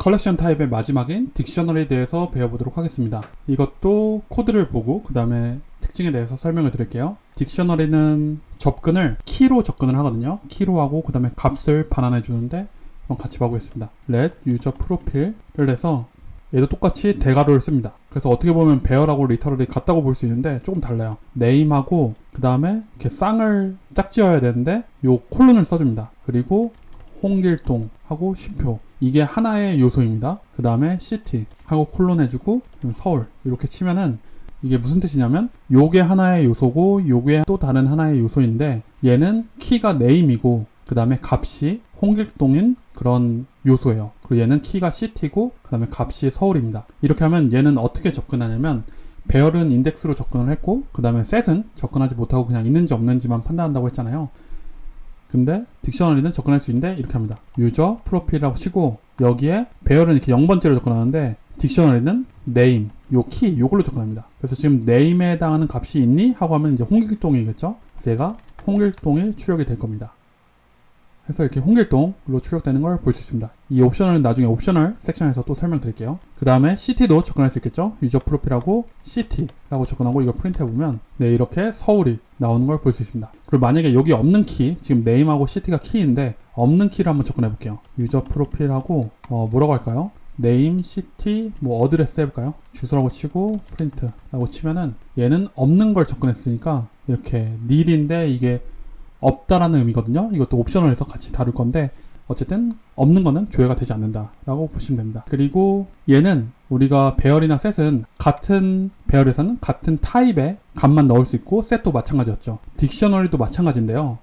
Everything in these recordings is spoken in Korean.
컬렉션 타입의 마지막인 딕셔너리에 대해서 배워보도록 하겠습니다. 이것도 코드를 보고 그 다음에 특징에 대해서 설명을 드릴게요. 딕셔너리는 접근을 키로 접근을 하거든요. 키로 하고 그 다음에 값을 반환해 주는데 한번 같이 봐보겠습니다. let user profil을 해서 얘도 똑같이 대괄호를 씁니다. 그래서 어떻게 보면 배열하고 리터럴이 같다고 볼 수 있는데 조금 달라요. name하고 그 다음에 이렇게 쌍을 짝지어야 되는데 요 콜론을 써줍니다. 그리고 홍길동하고 쉼표, 이게 하나의 요소입니다. 그 다음에 city 하고 콜론 해주고 서울 이렇게 치면은 이게 무슨 뜻이냐면 요게 하나의 요소고 요게 또 다른 하나의 요소인데 얘는 키가 name이고 그 다음에 값이 홍길동인 그런 요소예요. 그리고 얘는 키가 city고 그 다음에 값이 서울입니다. 이렇게 하면 얘는 어떻게 접근하냐면 배열은 인덱스로 접근을 했고 그 다음에 set은 접근하지 못하고 그냥 있는지 없는지만 판단한다고 했잖아요. 근데 딕셔너리는 접근할 수 있는데 이렇게 합니다. 유저 프로필이라고 치고 여기에 배열은 이렇게 0번째로 접근하는데 딕셔너리는 name, 요 키, 요걸로 접근합니다. 그래서 지금 name에 해당하는 값이 있니? 하고 하면 이제 홍길동이겠죠? 그래서 얘가 홍길동이 출력이 될 겁니다. 해서 이렇게 홍길동으로 출력되는 걸 볼 수 있습니다. 이 옵셔널은 나중에 옵셔널 섹션에서 또 설명드릴게요. 그 다음에 city도 접근할 수 있겠죠? 유저 프로필하고 city라고 접근하고 이걸 프린트해보면 네, 이렇게 서울이 나오는 걸 볼 수 있습니다. 그리고 만약에 여기 없는 키, 지금 name하고 city가 키인데 없는 키를 한번 접근해볼게요. 유저 프로필하고 뭐라고 할까요? name, city, 어드레스 해볼까요? 주소라고 치고 프린트라고 치면은 얘는 없는 걸 접근했으니까 이렇게 nil인데 이게 없다라는 의미거든요. 이것도 옵셔널에서 같이 다룰 건데 어쨌든 없는 거는 조회가 되지 않는다라고 보시면 됩니다. 그리고 얘는 우리가 배열이나 셋은 같은 배열에서는 같은 타입의 값만 넣을 수 있고 셋도 마찬가지였죠. 딕셔너리도 마찬가지인데요.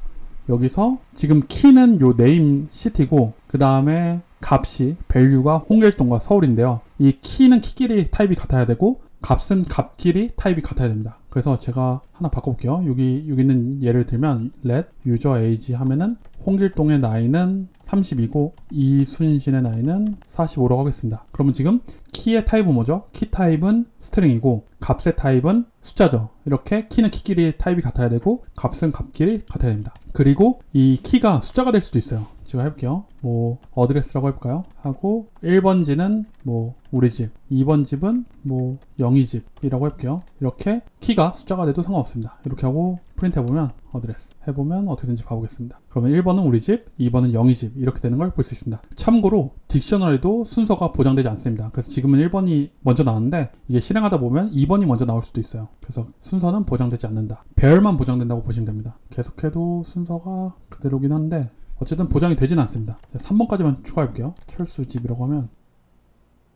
여기서 지금 키는 요 name, city고 그 다음에 값이 value가 홍길동과 서울인데요. 이 키는 키끼리 타입이 같아야 되고 값은 값끼리 타입이 같아야 됩니다. 그래서 제가 하나 바꿔볼게요. 여기는 예를 들면 let user age 하면은 홍길동의 나이는 30이고 이순신의 나이는 45라고 하겠습니다. 그러면 지금 키의 타입은 뭐죠? 키 타입은 스트링이고 값의 타입은 숫자죠. 이렇게 키는 키끼리 타입이 같아야 되고 값은 값끼리 같아야 됩니다. 그리고 이 키가 숫자가 될 수도 있어요. 제가 해볼게요. 어드레스라고 해볼까요? 하고 1번지는 우리 집, 2번 집은 02집이라고 해볼게요. 이렇게 키가 숫자가 돼도 상관없습니다. 이렇게 하고 프린트 해보면 어드레스 해보면 어떻게 되는지 봐보겠습니다. 그러면 1번은 우리 집, 2번은 02집 이렇게 되는 걸 볼 수 있습니다. 참고로 딕셔너리도 순서가 보장되지 않습니다. 그래서 지금은 1번이 먼저 나왔는데 이게 실행하다 보면 2번이 먼저 나올 수도 있어요. 그래서 순서는 보장되지 않는다. 배열만 보장된다고 보시면 됩니다. 계속해도 순서가 그대로긴 한데 어쨌든 보장이 되진 않습니다. 3번까지만 추가해볼게요. 철수집이라고 하면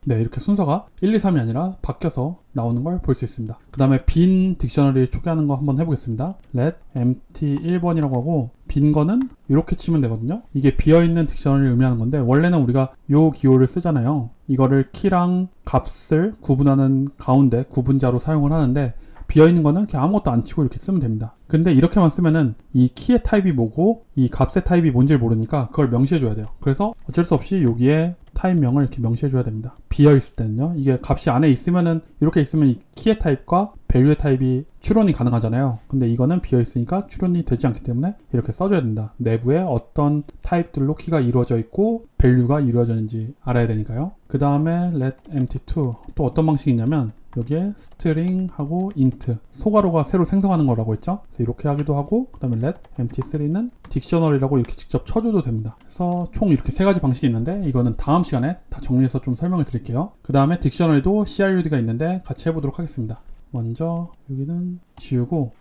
네, 이렇게 순서가 1, 2, 3이 아니라 바뀌어서 나오는 걸 볼 수 있습니다. 그 다음에 빈 딕셔너리 초기화하는 거 한번 해보겠습니다. let empty 1번이라고 하고 빈 거는 이렇게 치면 되거든요. 이게 비어있는 딕셔너리를 의미하는 건데 원래는 우리가 요 기호를 쓰잖아요. 이거를 키랑 값을 구분하는 가운데 구분자로 사용을 하는데 비어있는 거는 그냥 아무것도 안 치고 이렇게 쓰면 됩니다. 근데 이렇게만 쓰면은 이 키의 타입이 뭐고 이 값의 타입이 뭔지를 모르니까 그걸 명시해줘야 돼요. 그래서 어쩔 수 없이 여기에 타입명을 이렇게 명시해줘야 됩니다. 비어있을 때는요. 이게 값이 안에 있으면은 이렇게 있으면 이 키의 타입과 밸류의 타입이 추론이 가능하잖아요. 근데 이거는 비어있으니까 추론이 되지 않기 때문에 이렇게 써줘야 된다. 내부에 어떤 타입들로 키가 이루어져 있고 밸류가 이루어졌는지 알아야 되니까요. 그 다음에 let empty2 또 어떤 방식이 있냐면 여기에 string하고 int 소괄호가 새로 생성하는 거라고 했죠. 그래서 이렇게 하기도 하고 그 다음에 let empty3는 딕셔너리라고 이렇게 직접 쳐줘도 됩니다. 그래서 총 이렇게 세 가지 방식이 있는데 이거는 다음 시간에 다 정리해서 좀 설명을 드릴게요. 그 다음에 딕셔너리도 CRUD가 있는데 같이 해보도록 하겠습니다. 먼저 여기는 지우고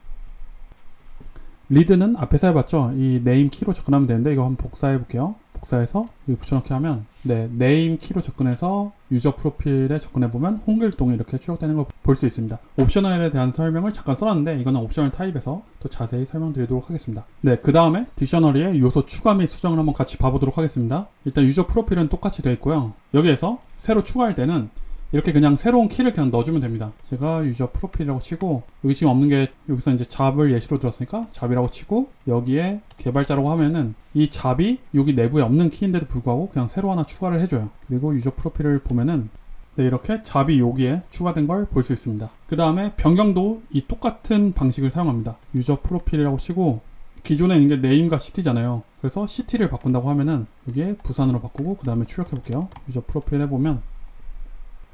리드는 앞에서 해봤죠. 이 name 키로 접근하면 되는데 이거 한번 복사해 볼게요. 복사해서 여기 붙여넣기 하면 네, name 키로 접근해서 유저 프로필에 접근해보면 홍길동이 이렇게 출력되는 걸 볼 수 있습니다. 옵셔널에 대한 설명을 잠깐 써놨는데 이거는 옵셔널 타입에서 또 자세히 설명드리도록 하겠습니다. 네, 그 다음에 딕셔너리의 요소 추가 및 수정을 한번 같이 봐보도록 하겠습니다. 일단 유저 프로필은 똑같이 되어 있고요. 여기에서 새로 추가할 때는 이렇게 그냥 새로운 키를 그냥 넣어주면 됩니다. 제가 유저 프로필이라고 치고 여기 지금 없는 게 여기서 이제 잡을 예시로 들었으니까 잡이라고 치고 여기에 개발자라고 하면은 이 잡이 여기 내부에 없는 키인데도 불구하고 그냥 새로 하나 추가를 해줘요. 그리고 유저 프로필을 보면은 네, 이렇게 잡이 여기에 추가된 걸 볼 수 있습니다. 그 다음에 변경도 이 똑같은 방식을 사용합니다. 유저 프로필이라고 치고 기존에 있는 게 name과 city잖아요. 그래서 시티를 바꾼다고 하면은 여기에 부산으로 바꾸고 그 다음에 출력해 볼게요. 유저 프로필 해보면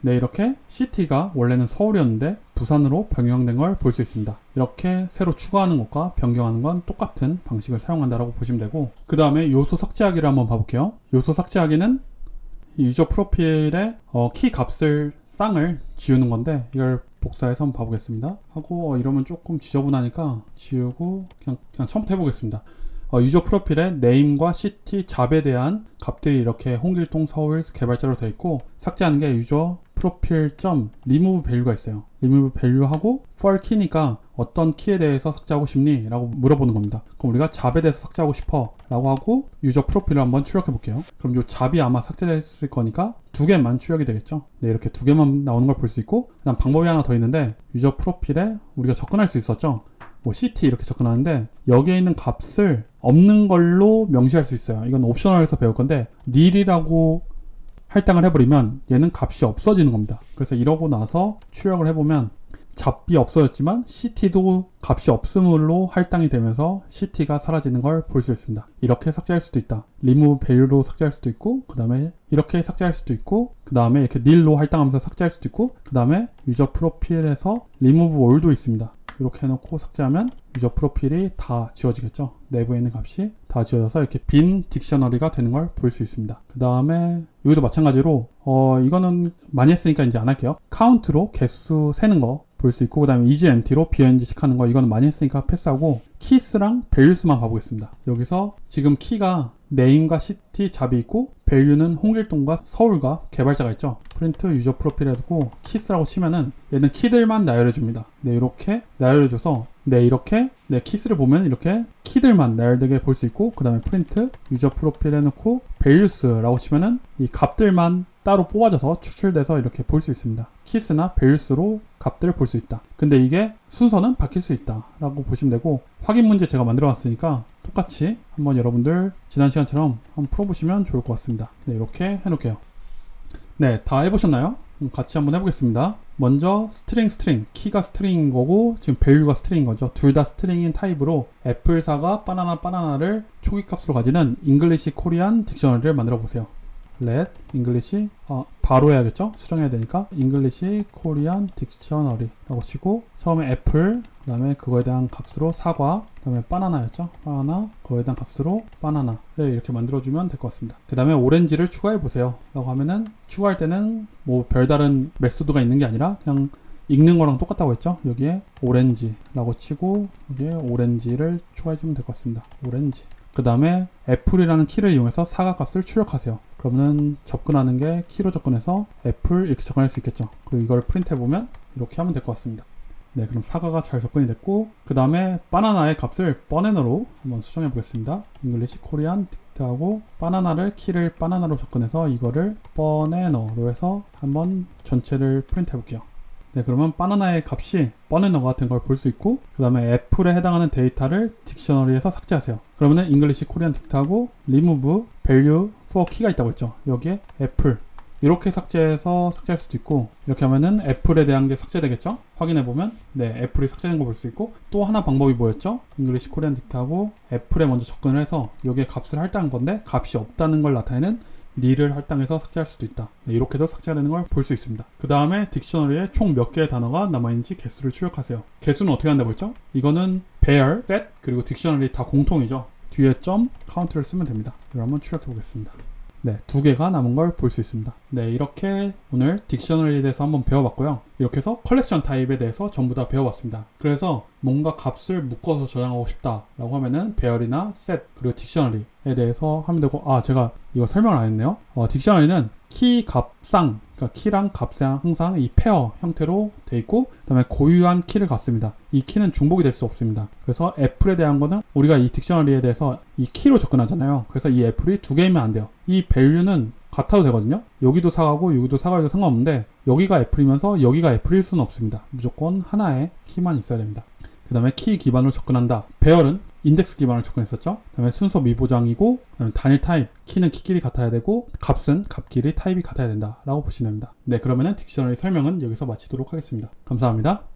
네, 이렇게 시티가 원래는 서울이었는데 부산으로 변경된 걸 볼 수 있습니다. 이렇게 새로 추가하는 것과 변경하는 건 똑같은 방식을 사용한다라고 보시면 되고, 그 다음에 요소 삭제하기를 한번 봐볼게요. 요소 삭제하기는 유저 프로필에 키 값을 쌍을 지우는 건데, 이걸 복사해서 한번 봐보겠습니다. 하고 이러면 조금 지저분하니까 지우고 그냥 처음부터 해보겠습니다. 유저 프로필에 네임과 시티, 잡에 대한 값들이 이렇게 홍길동 서울 개발자로 되어 있고, 삭제하는 게 유저 프로필 점 remove value가 있어요. remove value하고 for 키니까 어떤 키에 대해서 삭제하고 싶니? 라고 물어보는 겁니다. 그럼 우리가 잡에 대해서 삭제하고 싶어 라고 하고 유저 프로필을 한번 출력해 볼게요. 그럼 이 잡이 아마 삭제됐을 거니까 두 개만 출력이 되겠죠. 네, 이렇게 두 개만 나오는 걸 볼 수 있고, 그다음 방법이 하나 더 있는데, 유저 프로필에 우리가 접근할 수 있었죠. 뭐 CT 이렇게 접근하는데 여기에 있는 값을 없는 걸로 명시할 수 있어요. 이건 옵셔널에서 배울 건데 nil이라고 할당을 해버리면 얘는 값이 없어지는 겁니다. 그래서 이러고 나서 출력을 해보면 잡이 없어졌지만 CT도 값이 없음으로 할당이 되면서 CT가 사라지는 걸 볼 수 있습니다. 이렇게 삭제할 수도 있다. remove value로 삭제할 수도 있고, 그 다음에 이렇게 삭제할 수도 있고, 그 다음에 이렇게 nil로 할당하면서 삭제할 수도 있고, 그 다음에 유저 프로필에서 remove all도 있습니다. 이렇게 해놓고 삭제하면 유저 프로필이 다 지워지겠죠. 내부에 있는 값이 다 지워져서 이렇게 빈 딕셔너리가 되는 걸 볼 수 있습니다. 그 다음에 여기도 마찬가지로 이거는 많이 했으니까 이제 안 할게요. 카운트로 개수 세는 거 볼 수 있고, 그 다음에 is empty로 bng식 하는 거, 이거는 많이 했으니까 패스하고 키스랑 values만 봐보겠습니다. 여기서 지금 키가 name과 city, 잡이 있고, value는 홍길동과 서울과 개발자가 있죠. 프린트 유저 프로필 해두고 키스라고 치면은 얘는 키들만 나열해줍니다. 네, 이렇게 나열해줘서 이렇게 키스를 보면 이렇게 키들만 나열되게 볼 수 있고, 그 다음에 프린트 유저 프로필 해놓고 values라고 치면은 이 값들만 따로 뽑아져서 추출돼서 이렇게 볼 수 있습니다. 키스나 values로 값들을 볼 수 있다. 근데 이게 순서는 바뀔 수 있다 라고 보시면 되고, 확인 문제 제가 만들어 놨으니까 똑같이 한번 여러분들 지난 시간처럼 한번 풀어보시면 좋을 것 같습니다. 네, 이렇게 해놓을게요. 네, 다 해보셨나요? 같이 한번 해보겠습니다. 먼저 스트링, 키가 스트링인 거고 지금 value가 스트링인 거죠. 둘 다 스트링인 타입으로 애플사가 바나나를 초기 값으로 가지는 English Korean 딕셔너리를 만들어 보세요. let English 바로 해야겠죠? 수정해야 되니까 English Korean Dictionary 라고 치고, 처음에 애플, 그 다음에 그거에 대한 값으로 사과, 그 다음에 바나나였죠? 바나나, 그거에 대한 값으로 바나나를 이렇게 만들어주면 될 것 같습니다. 그 다음에 오렌지를 추가해 보세요 라고 하면은, 추가할 때는 뭐 별다른 메소드가 있는 게 아니라 그냥 읽는 거랑 똑같다고 했죠? 여기에 오렌지라고 치고 여기에 오렌지를 추가해주면 될 것 같습니다. 오렌지. 그 다음에 애플이라는 키를 이용해서 사과 값을 출력하세요. 그러면 접근하는 게 키로 접근해서 애플 이렇게 접근할 수 있겠죠. 그리고 이걸 프린트 해보면 이렇게 하면 될 것 같습니다. 네, 그럼 사과가 잘 접근이 됐고, 그 다음에 바나나의 값을 버네너로 한번 수정해 보겠습니다. English Korean 딕트하고 바나나를 키를 바나나로 접근해서 이거를 버네너로 해서 한번 전체를 프린트 해볼게요. 네, 그러면 바나나의 값이 버네너가 된 걸 볼 수 있고, 그 다음에 애플에 해당하는 데이터를 딕셔너리에서 삭제하세요. 그러면은 English Korean 딕트하고 remove value for 키가 있다고 했죠. 여기에 애플 이렇게 삭제해서 삭제할 수도 있고, 이렇게 하면은 애플에 대한 게 삭제되겠죠. 확인해보면 애플이 삭제된 거 볼 수 있고, 또 하나 방법이 뭐였죠? English Korean 딕트하고 애플에 먼저 접근을 해서 여기에 값을 할당한 건데 값이 없다는 걸 나타내는 nil을 할당해서 삭제할 수도 있다. 네, 이렇게도 삭제가 되는 걸 볼 수 있습니다. 그 다음에 딕셔너리에 총 몇 개의 단어가 남아있는지 개수를 출력하세요. 개수는 어떻게 한다고 했죠? 이거는 bear, set, 그리고 딕셔너리 다 공통이죠. 뒤에 점, 카운트를 쓰면 됩니다. 이걸 한번 출력해 보겠습니다. 네, 두 개가 남은 걸 볼 수 있습니다. 네, 이렇게 오늘 딕셔너리에 대해서 한번 배워봤고요. 이렇게 해서 컬렉션 타입에 대해서 전부 다 배워봤습니다. 그래서 뭔가 값을 묶어서 저장하고 싶다 라고 하면은 bear이나 set, 그리고 딕셔너리에 대해서 하면 되고, 제가 이거 설명을 안 했네요. 딕셔너리는 키, 값상, 그러니까 키랑 값상 항상 이 페어 형태로 돼 있고, 그 다음에 고유한 키를 갖습니다. 이 키는 중복이 될 수 없습니다. 그래서 애플에 대한 거는 우리가 이 딕셔너리에 대해서 이 키로 접근하잖아요. 그래서 이 애플이 두 개이면 안 돼요. 이 value는 같아도 되거든요. 여기도 사과고 여기도 사과해도 상관없는데, 여기가 애플이면서 여기가 애플일 수는 없습니다. 무조건 하나의 키만 있어야 됩니다. 그 다음에 키 기반으로 접근한다. bear은 인덱스 기반으로 접근했었죠. 그 다음에 순서 미보장이고, 그 다음에 단일 타입, 키는 키끼리 같아야 되고, 값은 값끼리 타입이 같아야 된다 라고 보시면 됩니다. 네, 그러면은 딕셔너리 설명은 여기서 마치도록 하겠습니다. 감사합니다.